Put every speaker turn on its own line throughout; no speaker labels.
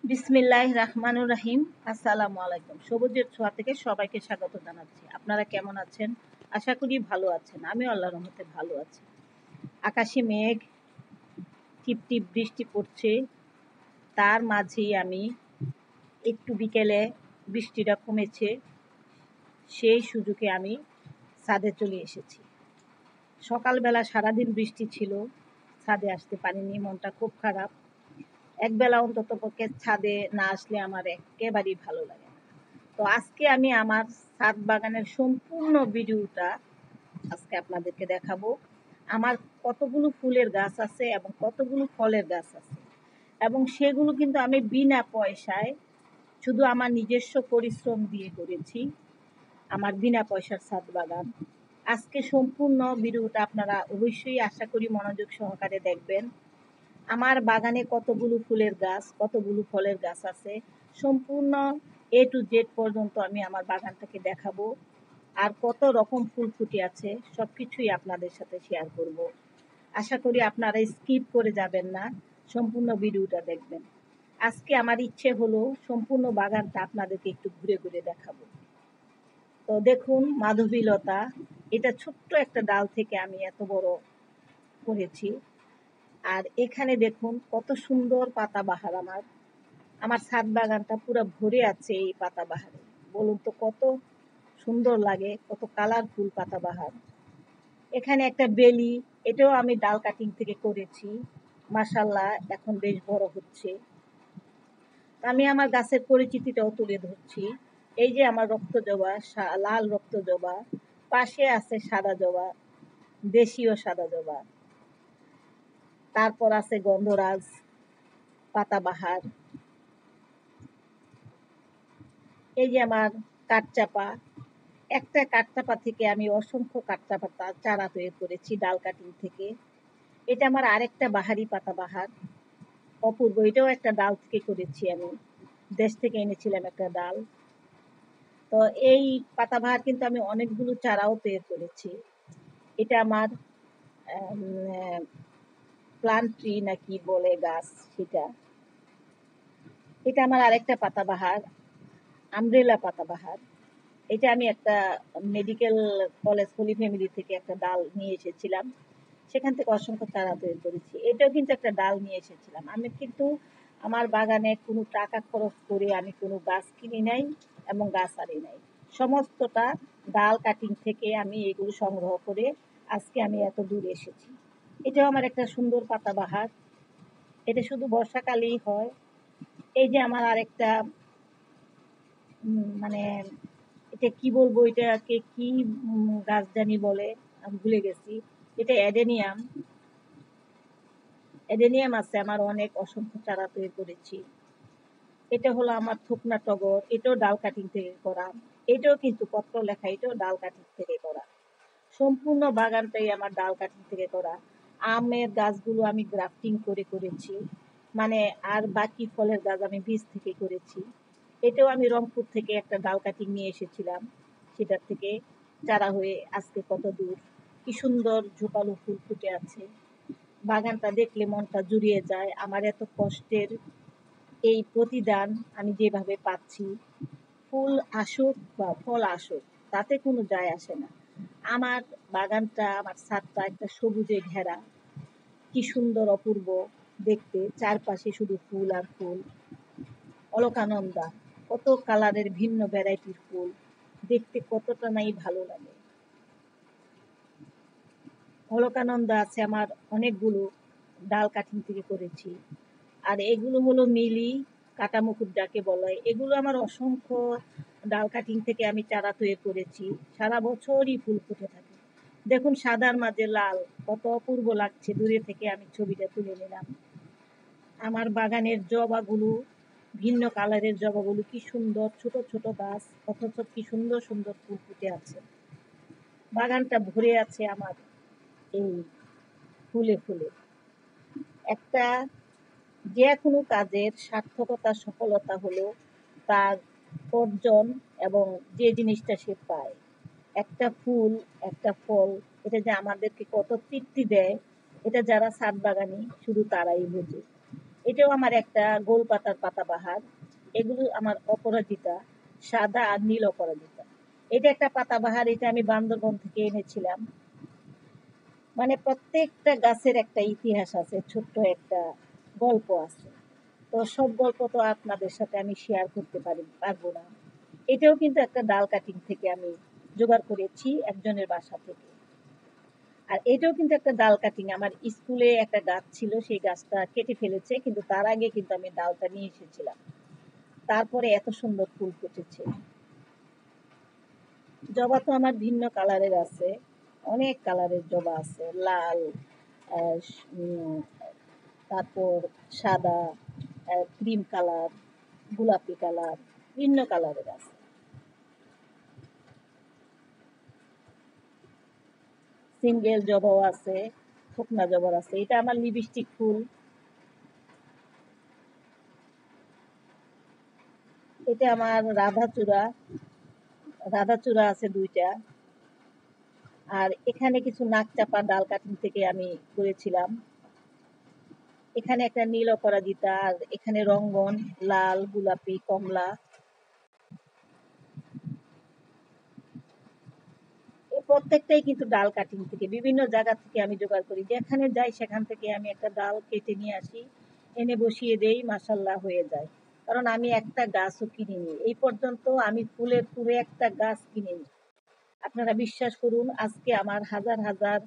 বিসমিল্লাহির রহমানির রহিম। আসসালামু আলাইকুম। সবুজের ছোঁয়া থেকে সবাইকে স্বাগত জানাচ্ছি। আপনারা কেমন আছেন? আশা করি ভালো আছেন। আমি আল্লাহর রহমতে ভালো আছি। আকাশে মেঘ, টিপটিপ বৃষ্টি পড়ছে। তার মাঝেই আমি একটু বিকেলে বৃষ্টিটা কমেছে, সেই সুযোগে আমি ছাদে চলে এসেছি। সকালবেলা সারাদিন বৃষ্টি ছিল, ছাদে আসতে পারিনি, মনটা খুব খারাপ। একবেলা অন্তত পক্ষে ছাদে না আসলে আমার একেবারেই ভালো লাগে না। তো আজকে আমি আমার ছাদ বাগানের সম্পূর্ণ ভিডিওটা আজকে আপনাদেরকে দেখাবো। আমার কতগুলো ফুলের গাছ আছে এবং কতগুলো ফলের গাছ আছে, এবং সেগুলো কিন্তু আমি বিনা পয়সায়, শুধু আমার নিজস্ব পরিশ্রম দিয়ে করেছি। আমার বিনা পয়সার ছাদ বাগান। আজকে সম্পূর্ণ ভিডিওটা আপনারা অবশ্যই আশা করি মনোযোগ সহকারে দেখবেন। আমার বাগানে কতগুলো ফুলের গাছ, কতগুলো ফলের গাছ আছে, সম্পূর্ণ A to Z পর্যন্ত আমি আমার বাগানটাকে দেখাবো। আর কত রকম ফুল ফুটে আছে সব কিছুই আপনাদের সাথে শেয়ার করব। আশা করি আপনারা স্কিপ করে যাবেন না, সম্পূর্ণ ভিডিওটা দেখবেন। আজকে আমার ইচ্ছে হলো সম্পূর্ণ বাগানটা আপনাদেরকে একটু ঘুরে ঘুরে দেখাবো। তো দেখুন মাধবীলতা, এটা ছোট্ট একটা ডাল থেকে আমি এত বড় করেছি। আর এখানে দেখুন কত সুন্দর পাতাবাহার। আমার ছাদ বাগানটা পুরো ভরে আছে এই পাতাবাহারে। বলুন তো কত সুন্দর লাগে, কত কালারফুল পাতাবাহার। এখানে একটা বেলি, এটাও আমি ডাল কাটিং থেকে করেছি। মাশাল্লাহ, এখন বেশ বড় হচ্ছে। আমি আমার গাছের পরিচিতিটাও তুলে ধরছি। এই যে আমার রক্ত জবা, লাল রক্ত জবা, পাশে আছে সাদা জবা, দেশীয় সাদা জবা, তারপর আছে গন্ধরাজ, পাতাবাহার। এই যে আমার কাঠচাপা, একটা কাঠচাপা থেকে আমি অসংখ্য কাঠচাপা চারা তৈরি করেছি ডাল কাটিং থেকে। এটা আমার আরেকটা বাহারি পাতাবাহার, অপূর্ব, এটাও একটা ডাল থেকে করেছি, আমি দেশ থেকে এনেছিলাম একটা ডাল। তো এই পাতাবাহার কিন্তু আমি অনেকগুলো চারাও তৈরি করেছি। এটা আমার প্লান্ট ট্রি নাকি বলে গাছ, সেটা। এটা আমার আরেকটা পাতাবাহার, আমব্রেলা পাতাবাহার। এটা আমি একটা মেডিকেল কলেজ হলি ফ্যামিলি থেকে একটা ডাল নিয়ে এসেছিলাম, সেখান থেকে অসংখ্য চারা তৈরি করেছি। এটাও কিন্তু একটা ডাল নিয়ে এসেছিলাম। আমি কিন্তু আমার বাগানে কোনো টাকা খরচ করে আমি কোনো গাছ কিনি নাই এবং গাছ আনি নাই, সমস্তটা ডাল কাটিং থেকে আমি এগুলো সংগ্রহ করে আজকে আমি এত দূর এসেছি। এটাও আমার একটা সুন্দর পাতাবাহার, এটা শুধু বর্ষাকালেই হয়। এই যে আমার আরেকটা মানে এটা কি বলবো, এটাকে কি গাছ জানি বলে, আমি ভুলে গেছি। এটা অ্যাডেনিয়াম। অ্যাডেনিয়াম আছে আমার অনেক, অসংখ্য চারা তৈরি করেছি। এটা হলো আমার থুকনা টগর, এটাও ডাল কাটিং থেকে করা। এটাও কিন্তু পত্র লেখা, এটাও ডাল কাটিং থেকে করা। সম্পূর্ণ বাগানটাই আমার ডাল কাটিং থেকে করা। আমের গাছগুলো আমি গ্রাফটিং করে করেছি, মানে আর বাকি ফলের গাছ আমি বীজ থেকে করেছি। এটাও আমি রংপুর থেকে একটা ডাল কাটিং নিয়ে এসেছিলাম, সেটার থেকে চারা হয়ে আজকে কত দূর। কি সুন্দর ঝোপালো ফুল ফুটে আছে। বাগানটা দেখলে মনটা জুড়িয়ে যায়। আমার এত কষ্টের এই প্রতিদান আমি যেভাবে পাচ্ছি, ফুল আসুক বা ফল আসুক তাতে কোনো যায় আসে না। আমার বাগানটা, আমার ছাদটা একটা সবুজে ঘেরা, কি সুন্দর অপূর্ব দেখতে, চারপাশে শুধু ফুল আর ফুল। অলকানন্দা, কত কালারের ভিন্ন ভ্যারাইটির ফুল, দেখতে কতটা নাই ভালো লাগে। অলকানন্দা আছে আমার অনেকগুলো, ডাল কাটিং থেকে করেছি। আর এগুলো হলো মিলি, কাটা মুকুট যাকে বলে, এগুলো আমার অসংখ্য ডাল কাটিং থেকে আমি চারা তৈরি করেছি। সারা বছরই ফুল ফুটে থাকে। দেখুন সাদার মাঝে লাল, কত অপূর্ব লাগছে। দূরে থেকে আমি ছবিটা তুলে নিলাম। আমার বাগানের জবাগুলো, ভিন্ন কালারের জবাগুলো কি সুন্দর, ছোট ছোট গাছ, অথচ কি সুন্দর সুন্দর ফুল ফুটে আছে। বাগানটা ভরে আছে আমার এই ফুলে ফুলে। একটা যে কোনো কাজের সার্থকতা, সফলতা হলো তার অর্জন এবং যে জিনিসটা সে পায়। একটা ফুল, একটা ফল, এটা যে আমাদেরকে কত তৃপ্তি দেয়, এটা যারা ছাদ বাগানি শুধু তারাই বোঝে। এটাও আমার একটা গোল পাতার পাতাবাহার। এগুলো আমার অপরাজিতা, সাদা আর নীল অপরাজিতা। এটা একটা পাতাবাহার, এটা আমি বান্দরবন থেকে এনেছিলাম। মানে প্রত্যেকটা গাছের একটা ইতিহাস আছে, ছোট্ট একটা গল্প আছে। তো সব গল্প তো আপনাদের সাথে আমি শেয়ার করতে পারবো না। এটাও কিন্তু একটা ডাল কাটিং থেকে আমি জোগাড় করেছি একজনের বাসা থেকে। আর এটাও কিন্তু একটা ডাল কাটিং, আমার স্কুলে একটা গাছ ছিল, সেই গাছটা কেটে ফেলেছে, কিন্তু তার আগে কিন্তু আমি ডালটা নিয়ে এসেছিলাম। তারপরে এত সুন্দর ফুল ফুটেছে। জবা তো আমার ভিন্ন কালারের আছে, অনেক কালারের জবা আছে, লাল, তারপর সাদা, ক্রিম কালার, গোলাপি কালার, ভিন্ন কালারের আছে। সিঙ্গেল জবাও আছে, শুকনা জবার আছে। এটা আমার লিপস্টিক ফুল। এটা আমার রাধাচূড়া আছে 2টা। আর এখানে কিছু নাক চাপা ডাল কাটিং থেকে আমি করেছিলাম। এখানে একটা নীল অপরাজিতা, আর এখানে রঙ্গন, লাল, গোলাপি, কমলা। এই প্রত্যেকটাই কিন্তু ডাল কাটিং থেকে, বিভিন্ন জায়গা থেকে আমি জোগাড় করি। যেখানে যাই সেখান থেকে আমি একটা ডাল কেটে নিয়ে আসি, এনে বসিয়ে দেই, মাশাল্লাহ হয়ে যায়। কারণ আমি একটা গাছও কিনিনি এই পর্যন্ত, আমি ফুলের পুরো একটা গাছ কিনিনি। আপনারা বিশ্বাস করুন, আজকে আমার হাজার হাজার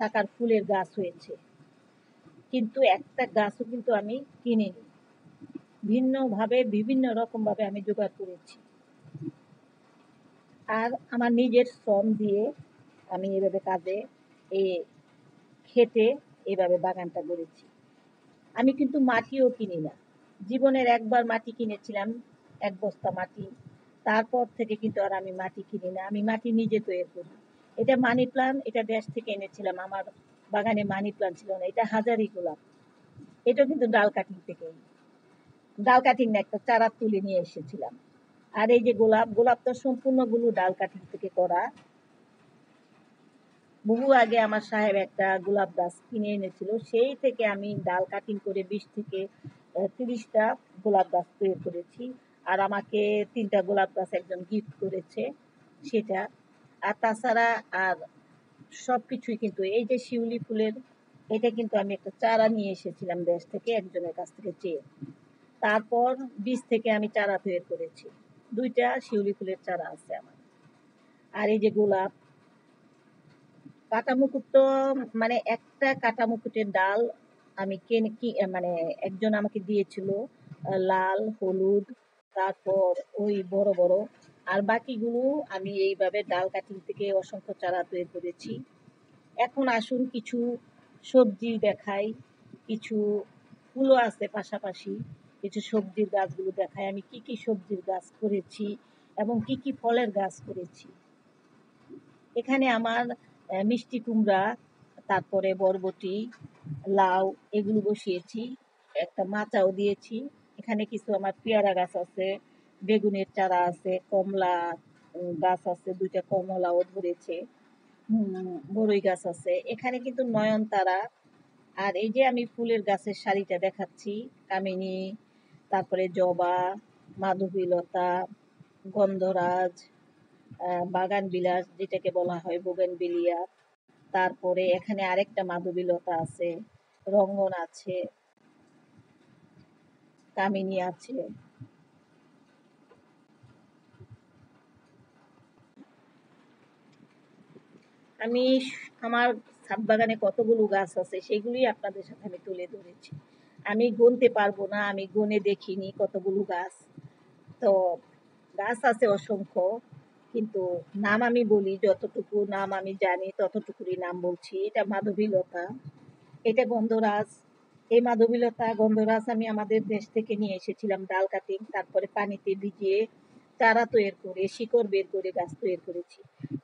টাকার ফুলের গাছ হয়েছে, কিন্তু একটা গাছও কিন্তু আমি কিনিনি। ভিন্নভাবে বিভিন্ন রকম ভাবে আমি জোগাড় করেছি। আর আমার নিজের শ্রম দিয়ে আমি এভাবে কাজে এ খেটে এভাবে বাগানটা গড়েছি। আমি কিন্তু মাটিও কিনি না। জীবনের একবার মাটি কিনেছিলাম, 1 বস্তা মাটি। তারপর থেকে কিন্তু আর আমি মাটি কিনি না, আমি মাটি নিজে তৈরি করি। এটা মানি প্লান্ট, এটা দেশ থেকে এনেছিলাম, আমার বাগানে মানি প্লান্ট ছিল না। এটা হাজারি গোলাপ, এটা কিন্তু ডাল কাটিং থেকে, ডাল কাটিং না, একটা চারা তুলে নিয়ে এসেছিলাম। আর এই যে গোলাপ তো সম্পূর্ণগুলো ডাল কাটিং থেকে করা। বহু আগে আমার সাহেব একটা গোলাপ গাছ কিনে এনেছিল, সেই থেকে আমি ডাল কাটিং করে 20 থেকে 30টা গোলাপ গাছ তৈরি করেছি। আর আমাকে 3টা গোলাপ গাছ একজন গিফট করেছে সেটা। আর তাছাড়া আর সবকিছুই কিন্তু, এই যে শিউলি ফুলের, এটা কিন্তু আমি একটা চারা নিয়ে এসেছিলাম দেশ থেকে, একজনের কাছ থেকে চেয়ে। তারপর বীজ থেকে আমি চারা তৈরি করেছি। 2টা শিউলি ফুলের চারা আছে আমার। আর এই যে গোলাপ, কাটা মুকুট তো, মানে একটা কাটা মুকুটের ডাল আমি মানে একজন আমাকে দিয়েছিল, লাল, হলুদ, তারপর ওই বড় বড়। আর বাকিগুলো আমি এইভাবে ডাল কাটিং থেকে অসংখ্য চারা তৈরি করেছি। এখন আসুন কিছু সবজি দেখাই, কিছু ফুলও আছে পাশাপাশি, কিছু সবজির গাছগুলো দেখাই, আমি কি কি সবজির গাছ করেছি এবং কি কি ফলের গাছ করেছি। এখানে আমার মিষ্টি কুমড়া, তারপরে বরবটি, লাউ, এগুলো বসিয়েছি, একটা মাচাও দিয়েছি। এখানে কিছু আমার পেয়ারা গাছ আছে, বেগুনের চারা আছে, কমলা গাছ আছে, 2টা কমলাও ধরেছে, বড়ই গাছ আছে। এখানে কিন্তু নয়নতারা। আর এই যে আমি ফুলের গাছের সারিটা দেখাচ্ছি, কামিনী, তারপরে জবা, মাধবীলতা, গন্ধরাজ, বাগান বিলাস যেটাকে বলা হয় বোগেনভিলিয়া। তারপরে এখানে আরেকটা মাধবীলতা আছে, রঙ্গন আছে, কামিনী আছে। আমি আমার ছাদ বাগানে কতগুলো গাছ আছে সেগুলি আপনাদের সাথে আমি তুলে ধরেছি। আমি গুনতে পারবো না, আমি গুনে দেখিনি কতগুলো গাছ। তো গাছ আছে অসংখ্য, কিন্তু নাম আমি বলি, যতটুকু নাম আমি জানি ততটুকুরই নাম বলছি। এটা মাধবীলতা, এটা গন্ধরাজ। এই মাধবীলতা, গন্ধরাজ আমি আমাদের দেশ থেকে নিয়ে এসেছিলাম ডাল কাটিং, তারপরে পানিতে ভিজিয়ে চারা তৈরি করে শিকড় বের করে গাছ তৈরি করেছি।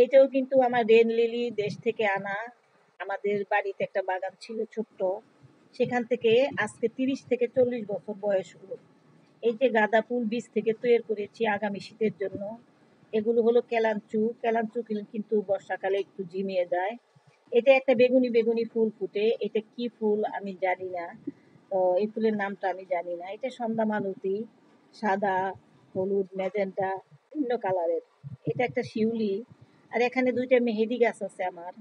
এটাও কিন্তু আমার রেন লিলি দেশ থেকে আনা, আমাদের বাড়িতে একটা বাগান ছিল ছোট্ট, সেখান থেকে আজকে 30 থেকে 40 বছর বয়স হলো। এই যে গাঁদা ফুল বীজ থেকে তৈরি করেছি আগামী শীতের জন্য। এগুলো হলো কেলাঞ্চু, কেলাঞ্চু কিন্তু বর্ষাকালে একটু ঝিমিয়ে যায়। এটা একটা বেগুনি বেগুনি ফুল ফুটে, এটা কি ফুল আমি জানি না। তো এই ফুলের নামটা আমি জানি না। এটা সন্ধ্যা মালতী, সাদা, হলুদ, ম্যাজেন্টা, বিভিন্ন কালারের। এটা একটা শিউলি। আর এখানে দুইটা মেহেদি গাছ আছে আমার,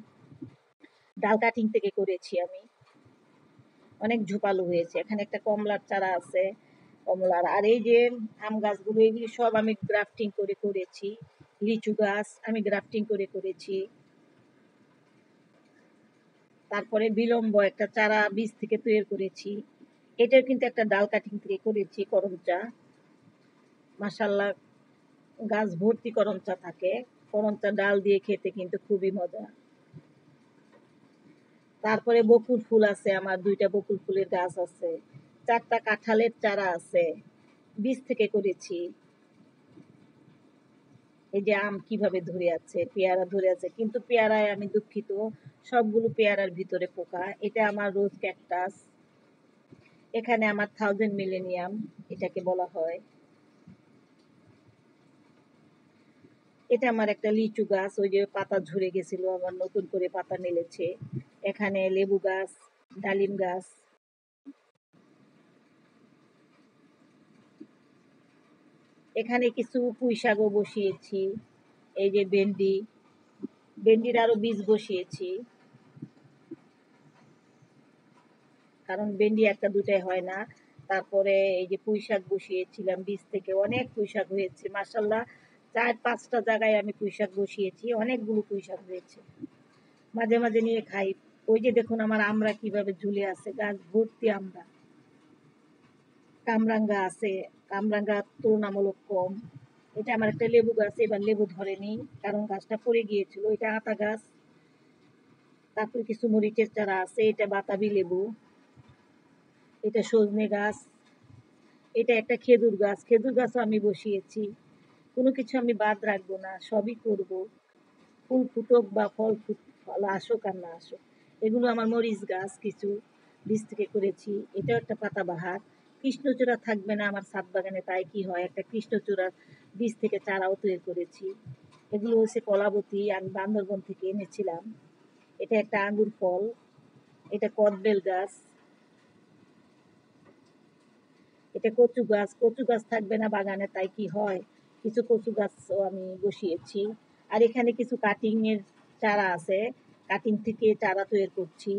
ডাল কাটিং থেকে করেছি আমি, অনেক ঝোপালো হয়েছে। এখানে একটা কমলার চারা আছে, কমলার। আর এই যে আম গাছগুলো, এগুলি সব আমি গ্রাফটিং করে করেছি। লিচু গাছ আমি গ্রাফটিং করে করেছি। তারপরে বিলম্ব একটা চারা বীজ থেকে তৈরি করেছি। এটাও কিন্তু একটা ডাল কাটিং থেকে করেছি, করমচা। মাশাল্লাহ, গাছ ভর্তি করমচা থাকে। করমচা ডাল দিয়ে খেতে কিন্তু খুবই মজা। তারপরে বকুল ফুল আছে আমার, দুইটা বকুল ফুলের গাছ আছে। 4টা কাঁঠালের চারা আছে, বীজ থেকে করেছি। এই যে আম কিভাবে ধরে আছে, পেয়ারা ধরে আছে, কিন্তু পেয়ারায় আমি দুঃখিত, সবগুলো পেয়ারার ভিতরে পোকা। এটা আমার রোজ ক্যাকটাস। এখানে আমার 1000 মিলেনিয়াম এটাকে বলা হয়। এটা আমার একটা লিচু গাছ, ওই যে পাতা ঝরে গেছিল, আবার নতুন করে পাতা মেলেছে। এখানে লেবু গাছ, ডালিম গাছ। এখানে কিছু পুঁই শাকও বসিয়েছি। এই যে ভেন্ডি, ভেন্ডির আরো বীজ বসিয়েছি, কারণ ভেন্ডি একটা দুটাই হয় না। তারপরে এই যে পুঁই শাক বসিয়েছিলাম বীজ থেকে, অনেক পুঁই শাক হয়েছে মাশাল্লাহ। 4-5টা জায়গায় আমি পুঁই শাক বসিয়েছি, অনেকগুলো পুঁই শাক হয়েছে। মাঝে মাঝে নিয়ে খাই। ওই যে দেখুন আমার আমড়া কিভাবে ঝুলে আছে, গাছ ভর্তি আমড়া। কামরাঙ্গা আছে, কামরাঙ্গা তুলনামূলক কম। এটা আমার একটা লেবু গাছ, এবার লেবু ধরেনি কারণ গাছটা পড়ে গিয়েছিল। এটা আতা গাছ। তারপরে কিছু মরিচের চারা আছে, এটা বাতাবি লেবু। এটা সজনে গাছ। এটা একটা খেজুর গাছ, খেজুর গাছও আমি বসিয়েছি। কোনো কিছু আমি বাদ রাখবো না, সবই করব। ফুল ফুটুক বা ফল আসুক আর না আসুক। এগুলো আমার মরিচ গাছ, কিছু বীজ থেকে করেছি। এটাও একটা পাতাবাহার। কৃষ্ণচূড়া থাকবে না আমার ছাদ বাগানে, তাই কি হয়, একটা কৃষ্ণচূড়ার বীজ থেকে চারাও তৈরি করেছি। এগুলো হচ্ছে কলাবতী, আমি বান্দরবন থেকে এনেছিলাম। এটা একটা আঙ্গুর ফল। এটা কদবেল গাছ। এটা কচু গাছ, কচু গাছ থাকবে না বাগানে, তাই কি হয়, কিছু কচু গাছও আমি বসিয়েছি। আর এখানে কিছু কাটিং এর চারা আছে, কাটিং থেকে চারা তৈরি করছি।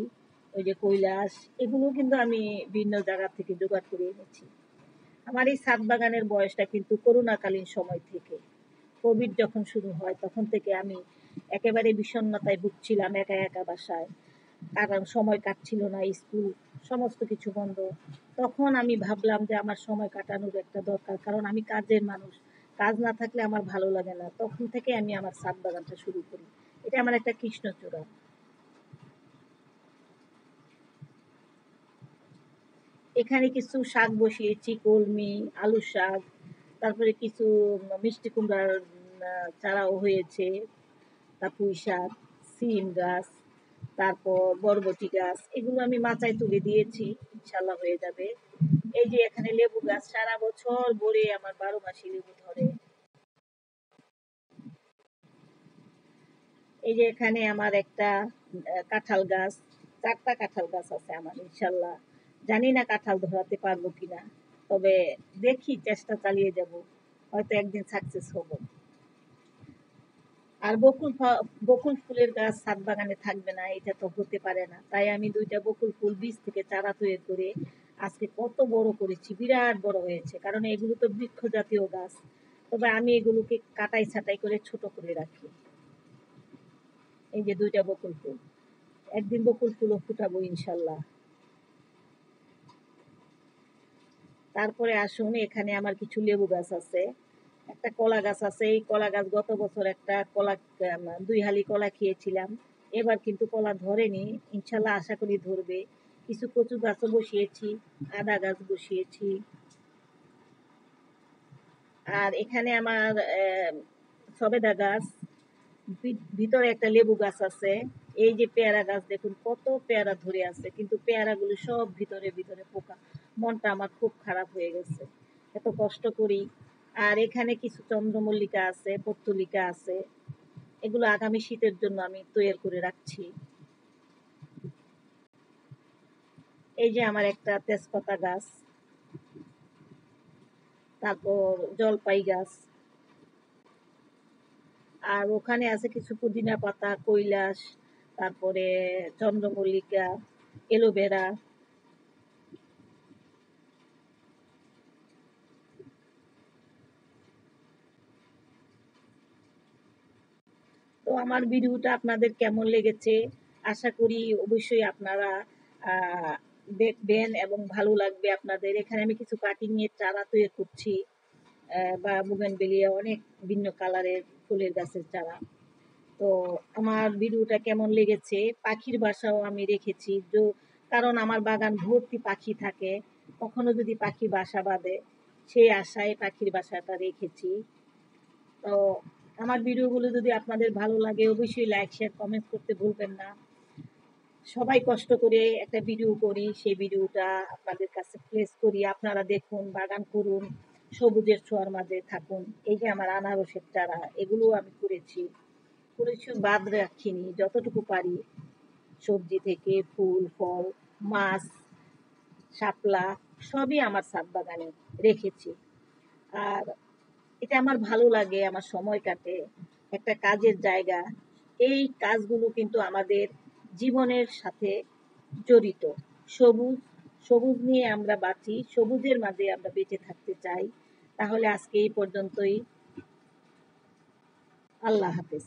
ওই যে কৈলাস, এগুলো কিন্তু আমি বিভিন্ন জায়গা থেকে জোগাড় করে এনেছি। আমার এই ছাদ বাগানের বয়সটা কিন্তু করোনাকালীন সময় থেকে, কোভিড যখন শুরু হয় তখন থেকে আমি একেবারে বিষণ্ণতায় ভুগছিলাম, একা একা বাসায়। কারণ সময় কাটছিল না, স্কুল সমস্ত কিছু বন্ধ। তখন আমি ভাবলাম যে আমার সময় কাটানোর একটা দরকার, কারণ আমি কাজের মানুষ, কাজ না থাকলে আমার ভালো লাগে না। তখন থেকে আমি আমার ছাদ বাগানটা শুরু করি। এটা আমার একটা কৃষ্ণচূড়া। এখানে কিছু শাক বসিয়েছি, কলমি, আলু শাক। তারপরে কিছু মিষ্টি কুমড়ার চারাও হয়েছে। তা পুঁই শাক, সিম গাছ, তারপর বরবটি গাছ, এগুলো আমি মাচায় তুলে দিয়েছি, ইনশাল্লাহ হয়ে যাবে। এই যে এখানে লেবু গাছ, সারা বছর ভরে আমার 12 মাসি লেবু ধরে। এই যে এখানে আমার একটা কাঁঠাল গাছ, 4টা কাঁঠাল গাছ আছে আমার, ইনশাল্লাহ। জানি না কাঁঠাল ধরাতে পারবো কিনা, তবে দেখি, চেষ্টা চালিয়ে যাব, হয়তো একদিন সাকসেস হব। আর বকুল ফুলের গাছ ছাদ বাগানে থাকবে না, এটা তো হতে পারে না। তাই আমি 2টা বকুল ফুল বীজ থেকে চারা তৈরি করে আজকে কত বড় করেছি, বিরাট বড় হয়েছে। কারণ এগুলো তো বৃক্ষ জাতীয় গাছ, তবে আমি এগুলোকে কাটাই ছাটাই করে ছোট করে রাখি। এই যে 2টা বকুল ফুল, একদিন বকুল ফুলও ফুটাবো ইনশাল্লাহ। তারপরে আসুন, এখানে আমার কিছু লেবু গাছ আছে, একটা কলা গাছ আছে। এই কলা গাছ গত বছর একটা কলা, 2 হালি কলা খেয়েছিলাম। এবার কিন্তু কলা ধরেনি, ইনশাল্লাহ আশা করি ধরবে। কিছু কচু গাছও বসিয়েছি, আদা গাছ বসিয়েছি। আর এখানে আমার সবেদা গাছ, ভিতরে একটা লেবু গাছ আছে। এই যে পেয়ারা গাছ দেখুন কত পেয়ারা ধরে আছে, কিন্তু পেয়ারাগুলো সব ভিতরে ভিতরে পোকা। মনটা আমার খুব খারাপ হয়ে গেছে, এত কষ্ট করি। আর এখানে কিছু চন্দ্রমল্লিকা আছে, পত্তলিকা আছে, এগুলো আগামী শীতের জন্য আমি তৈরি করে রাখছি। এই যে আমার একটা তেজপাতা গাছ, তারপর জলপাই গাছ, আর ওখানে আছে কিছু পুদিনা পাতা, কৈলাস, তারপরে চন্দ্রমল্লিকা, এলোভেরা। তো আমার ভিডিওটা আপনাদের কেমন লেগেছে, আশা করি অবশ্যই আপনারা দেখবেন এবং ভালো লাগবে আপনাদের। এখানে আমি কিছু কাটিং এর চারা তৈরি করছি, বা বুগেনভেলিয়া, অনেক ভিন্ন কালারের ফুলের গাছের চারা। তো আমার ভিডিওটা কেমন লেগেছে, পাখির বাসাও আমি রেখেছি, কারণ আমার বাগান ভর্তি পাখি থাকে, কখনো যদি পাখি বাসা বাঁধে সেই আশায় পাখির বাসাটা রেখেছি। তো আমার ভিডিওগুলো যদি আপনাদের ভালো লাগে অবশ্যই লাইক শেয়ার কমেন্ট করতে ভুলবেন না। সবাই কষ্ট করে একটা ভিডিও করি, সেই ভিডিওটা আপনাদের কাছে প্লেস করি, আপনারা দেখুন, বাগান করুন, সবুজের ছোঁয়ার মাঝে থাকুন। এই যে আমার আনারসের চারা, এগুলো আমি করেছি, বাদ রাখিনি, যতটুকু পারি সবজি থেকে ফুল ফল, মাছ, শাপলা, সবই আমার ছাদ বাগানে রেখেছি। আর এটা আমার ভালো লাগে, আমার সময় কাটে, একটা কাজের জায়গা। এই কাজগুলো কিন্তু আমাদের জীবনের সাথে জড়িত। সবুজ, সবুজ নিয়ে আমরা বাঁচি, সবুজের মাঝে আমরা বেঁচে থাকতে চাই। তাহলে আজকে এই পর্যন্তই। আল্লাহ হাফেজ।